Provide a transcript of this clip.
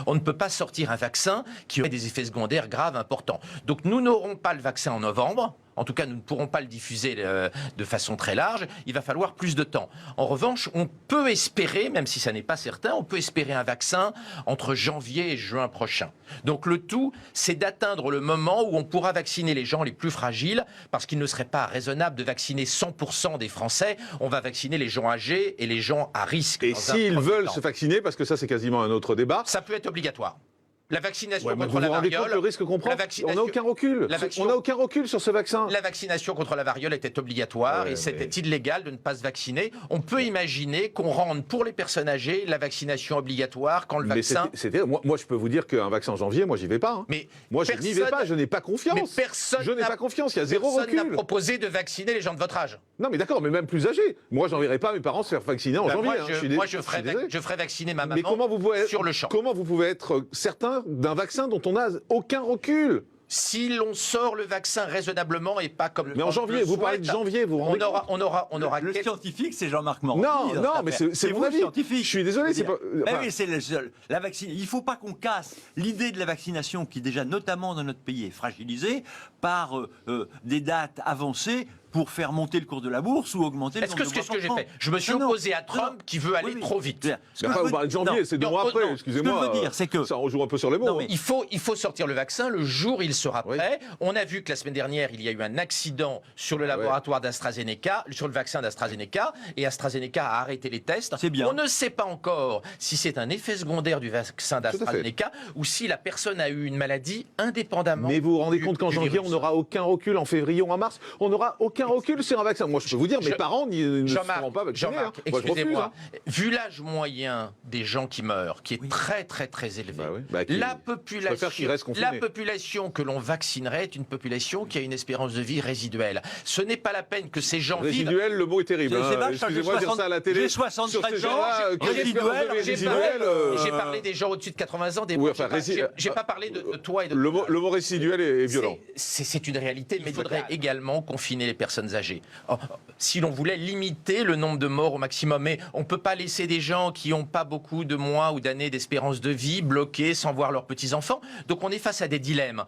On ne peut pas sortir un vaccin qui aurait des effets secondaires graves importants. Donc nous n'aurons pas le vaccin en novembre. En tout cas, nous ne pourrons pas le diffuser de façon très large. Il va falloir plus de temps. En revanche, on peut espérer, même si ça n'est pas certain, on peut espérer un vaccin entre janvier et juin prochain. Donc le tout, c'est d'atteindre le moment où on pourra vacciner les gens les plus fragiles, parce qu'il ne serait pas raisonnable de vacciner 100% des Français. On va vacciner les gens âgés et les gens à risque. Et s'ils veulent se vacciner, parce que ça c'est quasiment un autre débat. Ça peut être obligatoire. La vaccination contre vous la vous rendez compte variole, le risque qu'on prend? On n'a aucun recul. On n'a aucun recul sur ce vaccin. La vaccination contre la variole était obligatoire et c'était illégal de ne pas se vacciner. On peut imaginer qu'on rende pour les personnes âgées la vaccination obligatoire quand le vaccin... Moi, je peux vous dire qu'un vaccin en janvier, moi, j'y vais pas. Hein. Mais moi, je n'y vais pas, je n'ai pas confiance. Mais personne je n'ai pas confiance, il y a zéro recul. Personne n'a proposé de vacciner les gens de votre âge. Non, mais d'accord, mais même plus âgés. Moi, j'enverrai pas mes parents se faire vacciner en janvier. Moi, je ferai vacciner ma maman mais comment vous pouvez sur le champ. Comment vous pouvez être certain d'un vaccin dont on n'a aucun recul? Si l'on sort le vaccin raisonnablement et pas comme... Mais en janvier, vous parlez de janvier, vous rendez compte? On aura le scientifique, c'est Jean-Marc Morandi. Non, mais c'est mon avis. Scientifique. Je suis désolé, c'est pas... Oui, c'est la vaccine. Il ne faut pas qu'on casse l'idée de la vaccination qui, déjà, notamment dans notre pays, est fragilisée par des dates avancées pour faire monter le cours de la bourse ou augmenter le nombre de Est-ce que c'est ce que j'ai fait? Je me suis opposé à Trump qui veut aller trop vite. Mais enfin, vous parlez de janvier, c'est 2 mois après, excusez-moi. Ce que je veux dire, c'est que... Ça rejoue un peu sur les mots. Non, mais il faut sortir le vaccin le jour où il sera prêt. On a vu que la semaine dernière, il y a eu un accident sur le laboratoire d'AstraZeneca, sur le vaccin d'AstraZeneca, et AstraZeneca a arrêté les tests. C'est bien. On ne sait pas encore si c'est un effet secondaire du vaccin d'AstraZeneca ou si la personne a eu une maladie indépendamment. Mais vous vous rendez compte qu'en janvier, on n'aura aucun recul, en février ou en mars, on n'aura aucun recul sur un vaccin. Moi, je peux vous dire, mes parents ne se feront pas vacciner. Jean-Marc, excusez-moi, vu l'âge moyen des gens qui meurent, qui est très très très élevé, la population que l'on vaccinerait est une population qui a une espérance de vie résiduelle. Ce n'est pas la peine que ces gens vivent... Résiduel, le mot est terrible. Excusez-moi de dire ça à la télé. J'ai 73 ans, résiduel. J'ai parlé des gens au-dessus de 80 ans, j'ai pas parlé de toi et de... Le mot résiduel est violent. C'est une réalité, mais il faudrait également confiner les personnes âgées. Si l'on voulait limiter le nombre de morts au maximum, mais on ne peut pas laisser des gens qui n'ont pas beaucoup de mois ou d'années d'espérance de vie bloqués sans voir leurs petits-enfants. Donc on est face à des dilemmes.